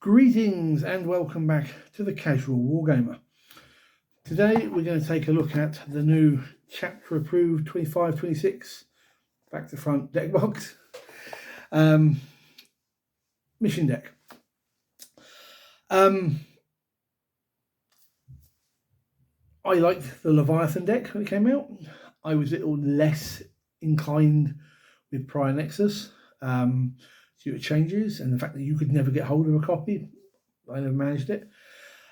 Greetings and welcome back to the Casual Wargamer. Today we're going to take a look at the new chapter approved 25-26 back to front deck box mission deck. I liked the Leviathan deck when it came out. I was a little less inclined with Prior Nexus due to changes and the fact that you could never get hold of a copy. I never managed it.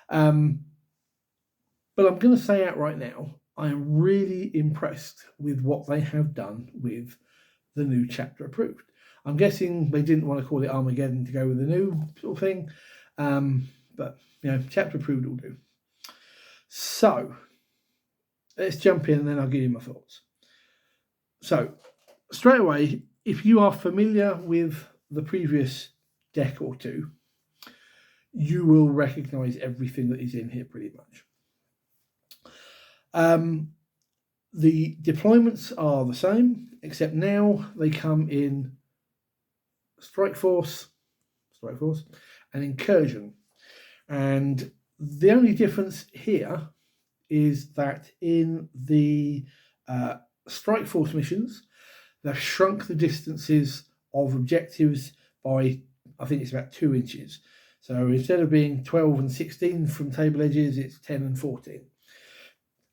But I'm going to say out right now, I am really impressed with what they have done with the new chapter approved. I'm guessing they didn't want to call it Armageddon to go with the new sort of thing. But, you know, chapter approved will do. So, let's jump in and then I'll give you my thoughts. So, straight away, if you are familiar with the previous deck or two, you will recognise everything that is in here pretty much. The deployments are the same, except now they come in Strike Force, and Incursion. And the only difference here is that in the Strike Force missions, they've shrunk the distances of objectives by, I think it's about 2 inches. So instead of being 12 and 16 from table edges, it's 10 and 14.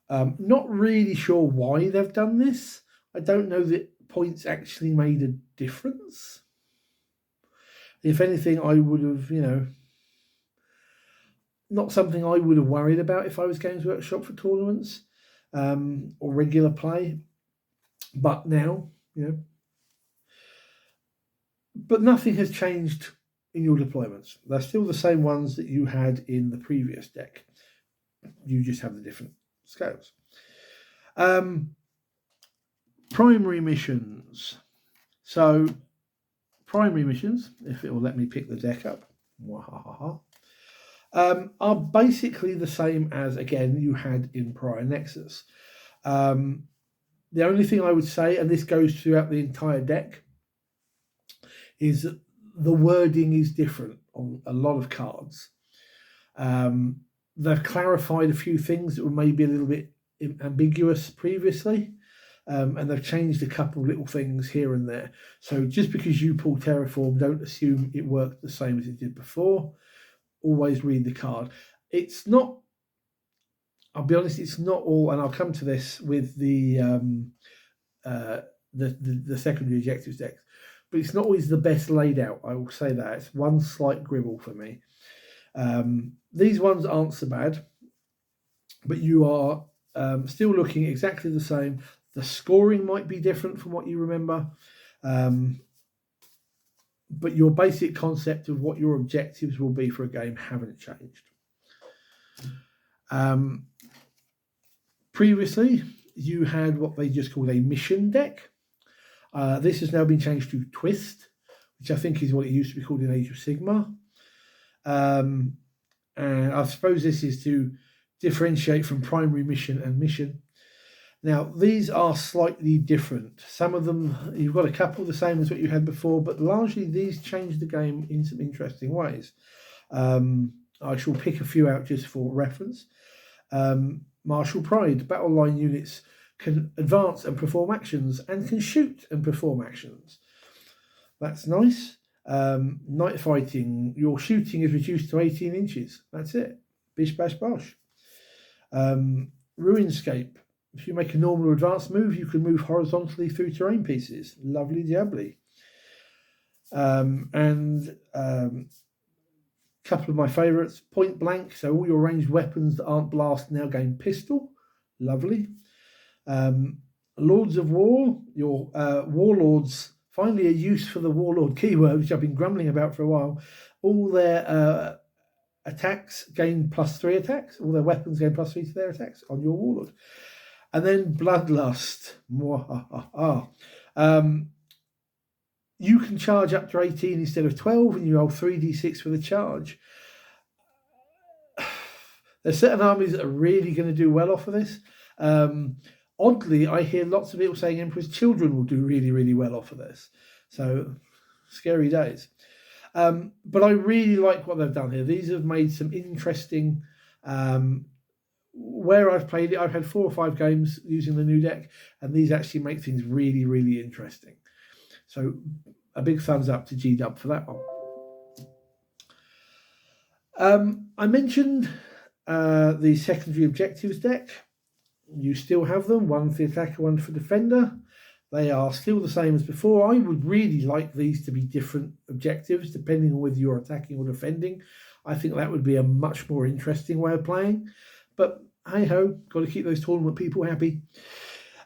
Not really sure why they've done this. I don't know that points actually made a difference. If anything, I would have, not something I would have worried about if I was Games Workshop for tournaments or regular play. But now, but nothing has changed in your deployments. They're still the same ones that you had in the previous deck. You just have the different scales. Primary missions. So, primary missions, if it will let me pick the deck up, are basically the same as, again, you had in Prior Nexus. The only thing I would say, and this goes throughout the entire deck, is that the wording is different on a lot of cards. They've clarified a few things that were maybe a little bit ambiguous previously, and they've changed a couple of little things here and there. So just because you pull Terraform, don't assume it worked the same as it did before. Always read the card. It's not, I'll be honest, it's not all, and I'll come to this with the secondary objectives decks, but it's not always the best laid out. I will say that. It's one slight gribble for me. These ones aren't so bad, but you are still looking exactly the same. The scoring might be different from what you remember, but your basic concept of what your objectives will be for a game haven't changed. Previously, you had what they just called a mission deck. This has now been changed to Twist, which I think is what it used to be called in Age of Sigmar. And I suppose this is to differentiate from primary mission and mission. Now, these are slightly different. Some of them, you've got a couple the same as what you had before, but largely these change the game in some interesting ways. I shall pick a few out just for reference. Martial Pride, battle line units can advance and perform actions and can shoot and perform actions. That's nice. Night fighting, your shooting is reduced to 18 inches. That's it. Bish, bash, bosh. Ruinscape. If you make a normal or advanced move, you can move horizontally through terrain pieces. Lovely diably. And couple of my favourites. Point blank. So all your ranged weapons that aren't blast now gain pistol. Lovely. Lords of War. Your warlords. Finally a use for the warlord keyword, which I've been grumbling about for a while. All their attacks gain +3 attacks. All their weapons gain +3 to their attacks on your warlord. And then Bloodlust. You can charge up to 18 instead of 12, and you roll 3d6 for the charge. There's certain armies that are really going to do well off of this. Oddly, I hear lots of people saying Emperor's Children will do really, really well off of this. So, scary days. But I really like what they've done here. These have made some interesting. Where I've played it, I've had 4 or 5 games using the new deck, and these actually make things really, really interesting. So a big thumbs up to G-Dub for that one. I mentioned the secondary objectives deck. You still have them, one for the attacker, one for defender. They are still the same as before. I would really like these to be different objectives depending on whether you're attacking or defending. I think that would be a much more interesting way of playing. But hey ho, got to keep those tournament people happy.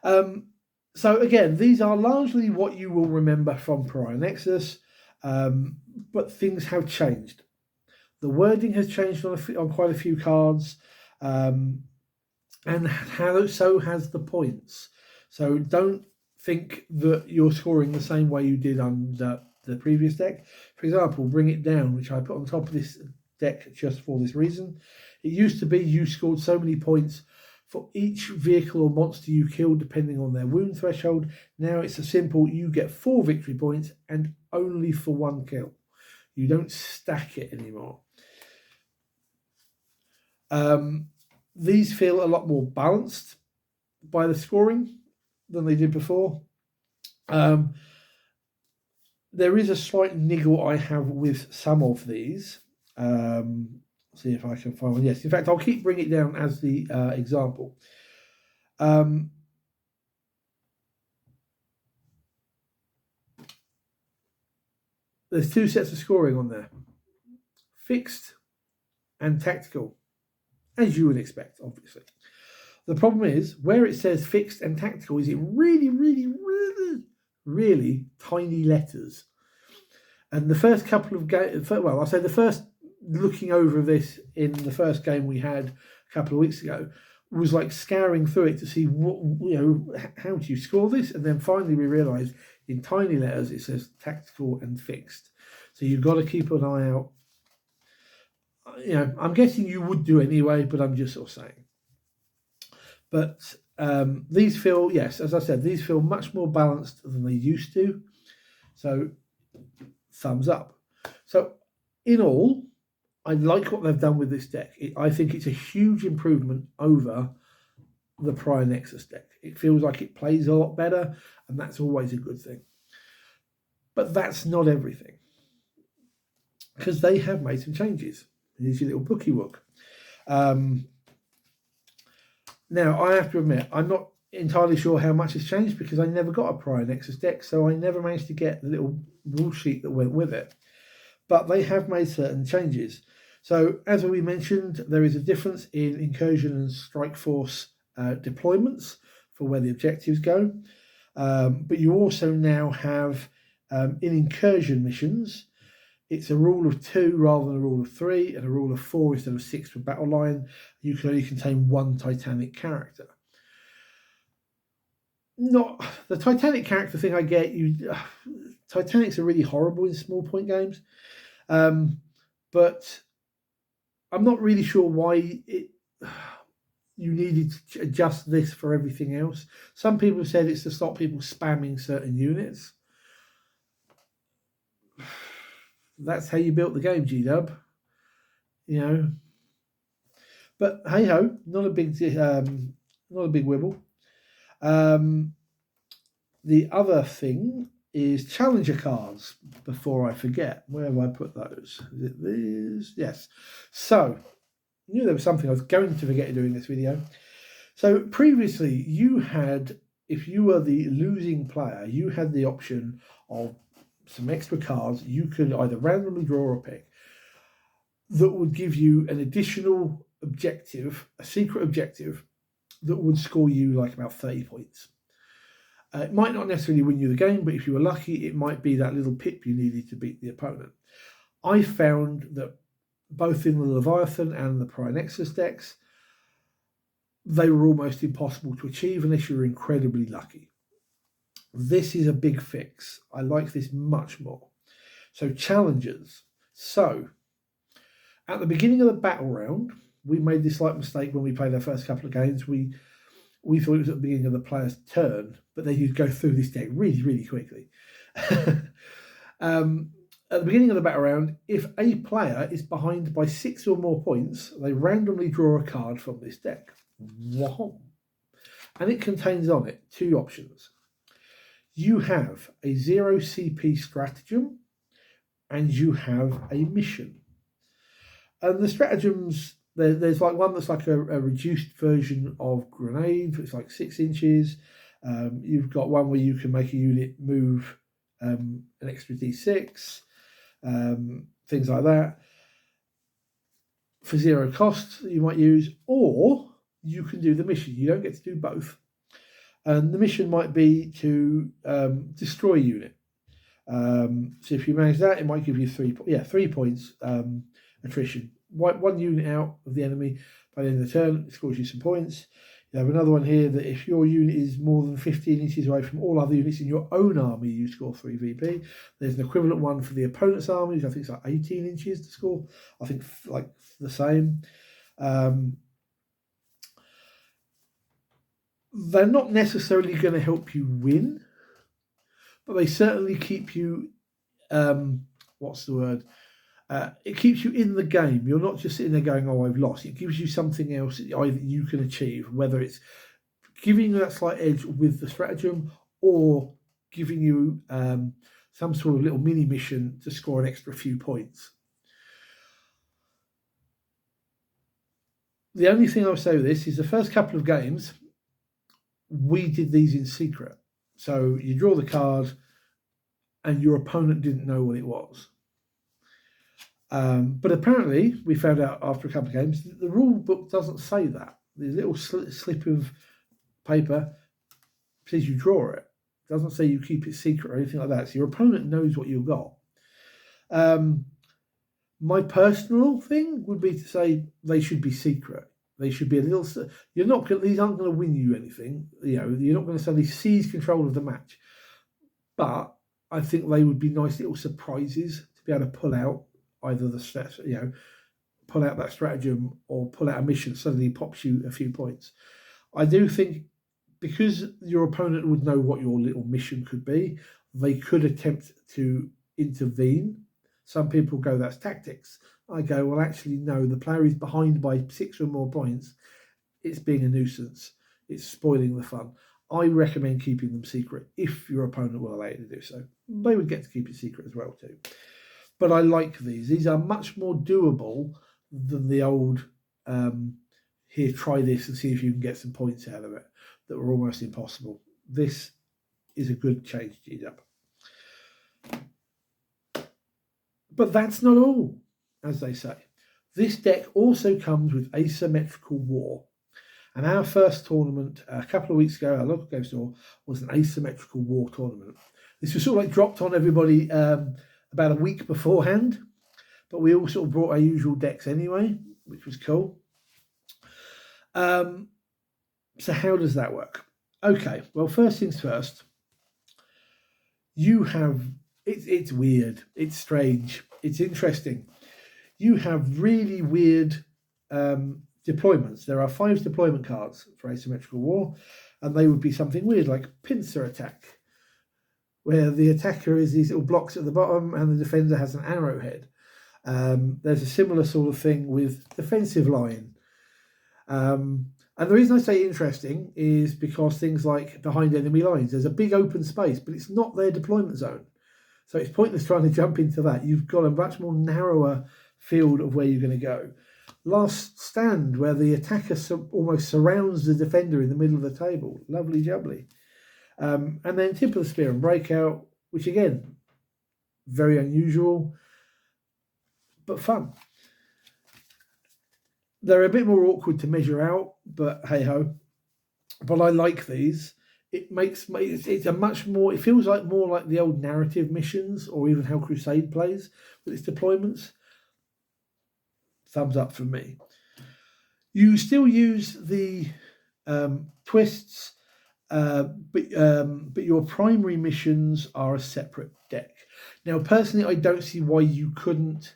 So again, these are largely what you will remember from Pariah Nexus, but things have changed. The wording has changed on quite a few cards, and so has the points. So don't think that you're scoring the same way you did on the previous deck. For example, Bring It Down, which I put on top of this deck just for this reason. It used to be you scored so many points for each vehicle or monster you killed, depending on their wound threshold. Now it's a simple, you get 4 victory points and only for 1 kill. You don't stack it anymore. These feel a lot more balanced by the scoring than they did before. There is a slight niggle I have with some of these. See if I can find one. Yes, in fact, I'll keep Bring It Down as the example. There's 2 sets of scoring on there. Fixed and tactical, as you would expect, obviously. The problem is, where it says fixed and tactical, is it really, really, really, really tiny letters. And the first couple of games, well, I'll say the first looking over this in the first game we had a couple of weeks ago was like scouring through it to see how do you score this, and then finally we realised in tiny letters it says tactical and fixed. So you've got to keep an eye out. I'm guessing you would do anyway, but I'm just sort of saying. But these feel, yes, as I said, these feel much more balanced than they used to. So thumbs up. So in all, I like what they've done with this deck. I think it's a huge improvement over the Pariah Nexus deck. It feels like it plays a lot better, and that's always a good thing. But that's not everything, because they have made some changes. Here's your little bookie book. Now, I have to admit, I'm not entirely sure how much has changed because I never got a Pariah Nexus deck, so I never managed to get the little rule sheet that went with it. But they have made certain changes. So, as we mentioned, there is a difference in incursion and strike force deployments for where the objectives go. But you also now have, in incursion missions, it's a rule of 2 rather than a rule of 3, and a rule of 4 instead of 6 for battle line. You can only contain 1 Titanic character. Not the Titanic character thing. I get you. Titanics are really horrible in small point games, but I'm not really sure why you needed to adjust this for everything else. Some people have said it's to stop people spamming certain units. That's how you built the game, G-Dub. But hey ho, not a big wibble. The other thing is challenger cards. Before I forget, where have I put those? Is it this? Yes. So I knew there was something I was going to forget doing this video. So previously, you had, if you were the losing player, you had the option of some extra cards you could either randomly draw or pick that would give you an additional objective, a secret objective that would score you like about 30 points. It might not necessarily win you the game, but if you were lucky, it might be that little pip you needed to beat the opponent. I found that both in the Leviathan and the Pariah Nexus decks, they were almost impossible to achieve unless you were incredibly lucky. This is a big fix. I like this much more. So challengers. So at the beginning of the battle round, we made this slight mistake when we played our first couple of games. We thought it was at the beginning of the player's turn, but then you'd go through this deck really, really quickly. At the beginning of the battle round, if a player is behind by 6 or more points, they randomly draw a card from this deck. Wow. And it contains on it 2 options. You have a 0 CP stratagem and you have a mission. And the stratagems, there's like one that's like a reduced version of grenade. It's like 6 inches. You've got one where you can make a unit move an extra d6, things like that. For 0 cost, you might use, or you can do the mission. You don't get to do both. And the mission might be to destroy a unit. So if you manage that, it might give you 3 points attrition. One unit out of the enemy by the end of the turn, it scores you some points. You have another one here that if your unit is more than 15 inches away from all other units in your own army, you score 3 VP. There's an equivalent one for the opponent's armies. I think it's like 18 inches to score. I think like the same. They're not necessarily going to help you win, but they certainly keep you, it keeps you in the game. You're not just sitting there going, oh, I've lost. It gives you something else that either you can achieve, whether it's giving you that slight edge with the stratagem or giving you some sort of little mini mission to score an extra few points. The only thing I'll say with this is the first couple of games, we did these in secret. So you draw the card and your opponent didn't know what it was. But apparently, we found out after a couple of games, the rule book doesn't say that. The little slip of paper says you draw it. It doesn't say you keep it secret or anything like that. So your opponent knows what you've got. My personal thing would be to say they should be secret. They should be a little. These aren't going to win you anything. You're not going to suddenly seize control of the match. But I think they would be nice little surprises to be able to pull out either pull out that stratagem or pull out a mission that suddenly pops you a few points. I do think because your opponent would know what your little mission could be, they could attempt to intervene. Some people go, that's tactics. I go, well, actually, no, the player is behind by 6 or more points. It's being a nuisance. It's spoiling the fun. I recommend keeping them secret if your opponent will allow you to do so. They would get to keep it secret as well, too. But I like these. These are much more doable than the old, here, try this and see if you can get some points out of it, that were almost impossible. This is a good change, GW. But that's not all, as they say. This deck also comes with asymmetrical war. And our first tournament a couple of weeks ago, our local game store, was an asymmetrical war tournament. This was sort of like dropped on everybody about a week beforehand, but we all sort of brought our usual decks anyway, which was cool. So how does that work? Okay, well, first things first. You have, it's weird, it's strange, it's interesting. You have really weird deployments. There are 5 deployment cards for asymmetrical war, and they would be something weird like pincer attack, where the attacker is these little blocks at the bottom and the defender has an arrowhead. There's a similar sort of thing with defensive line. And the reason I say interesting is because things like behind enemy lines, there's a big open space, but it's not their deployment zone. So it's pointless trying to jump into that. You've got a much more narrower field of where you're going to go. Last stand, where the attacker almost surrounds the defender in the middle of the table. Lovely jubbly. And then tip of the spear and breakout, which again, very unusual, but fun. They're a bit more awkward to measure out, but hey ho. But I like these. It's a much more, it feels like more like the old narrative missions or even how Crusade plays with its deployments. Thumbs up from me. You still use the twists, but your primary missions are a separate deck. Now, personally, I don't see why you couldn't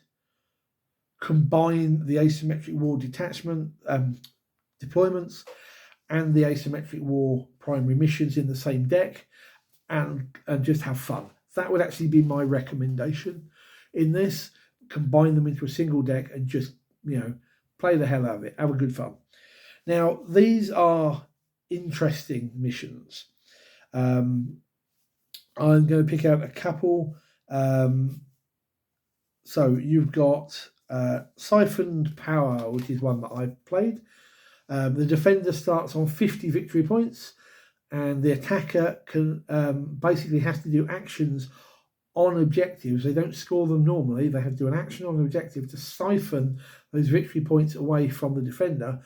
combine the asymmetric war detachment deployments and the asymmetric war primary missions in the same deck and just have fun. That would actually be my recommendation. in this, combine them into a single deck and just, play the hell out of it. Have a good fun. Now, these are interesting missions. I'm going to pick out a couple. So you've got Siphoned Power, which is one that I've played. The defender starts on 50 victory points, and the attacker can basically has to do actions on objectives. They don't score them normally. They have to do an action on an objective to siphon those victory points away from the defender.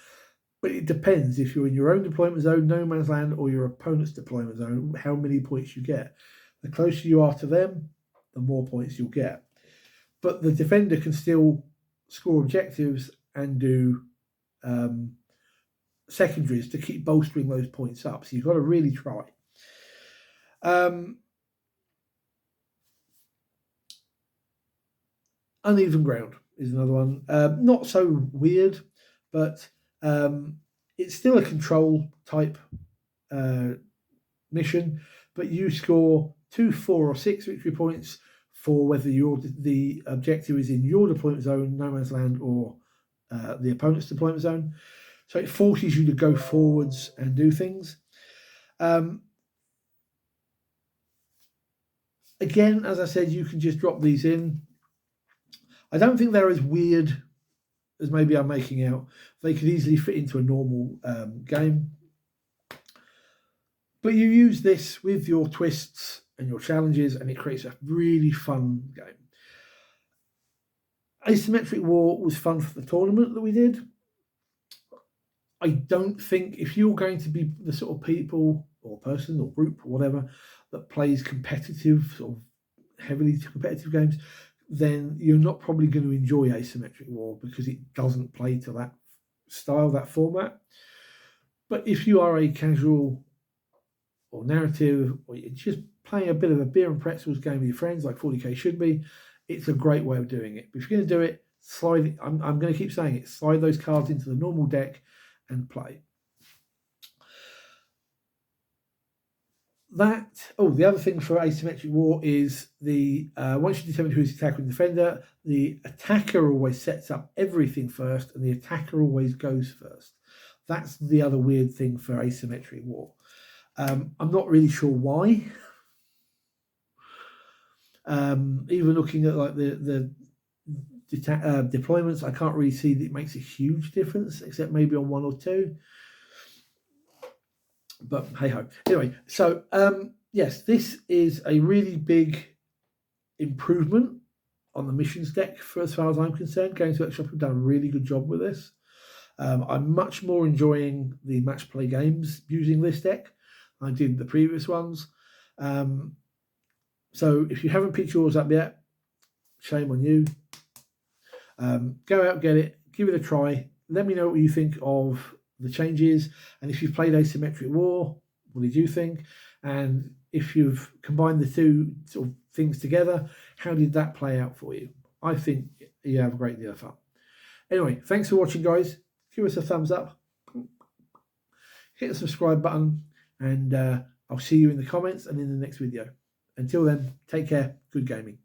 But it depends if you're in your own deployment zone, no man's land, or your opponent's deployment zone, how many points you get. The closer you are to them, the more points you'll get. But the defender can still score objectives and do secondaries to keep bolstering those points up. So you've got to really try. Uneven Ground is another one. Not so weird, but it's still a control type mission, but you score 2, 4, or 6 victory points for whether the objective is in your deployment zone, no man's land, or the opponent's deployment zone. So it forces you to go forwards and do things. Again, as I said, you can just drop these in. I don't think they're as weird as maybe I'm making out. They could easily fit into a normal game. But you use this with your twists and your challenges, and it creates a really fun game. Asymmetric War was fun for the tournament that we did. I don't think if you're going to be the sort of people or person or group or whatever that plays competitive, sort of heavily competitive games, then you're not probably going to enjoy Asymmetric War because it doesn't play to that style, that format. But if you are a casual or narrative, or you're just playing a bit of a beer and pretzels game with your friends, like 40k should be, it's a great way of doing it. But if you're going to do it, slide it. I'm going to keep saying it. Slide those cards into the normal deck and play. The other thing for Asymmetric War is the once you determine who's the attacker and defender, the attacker always sets up everything first, and the attacker always goes first. That's the other weird thing for Asymmetric War. I'm not really sure why. Even looking at like the deployments, I can't really see that it makes a huge difference, except maybe on 1 or 2. But hey ho. Anyway, so yes, this is a really big improvement on the missions deck for as far as I'm concerned. Games Workshop have done a really good job with this. I'm much more enjoying the match play games using this deck than I did the previous ones. So if you haven't picked yours up yet, shame on you. Go out, get it, give it a try. Let me know what you think of the changes, and if you've played Asymmetric War, what did you think? And if you've combined the two sort of things together, how did that play out for you? I think you have a great deal of fun. Anyway, thanks for watching, guys. Give us a thumbs up, hit the subscribe button, and I'll see you in the comments and in the next video. Until then, take care. Good gaming.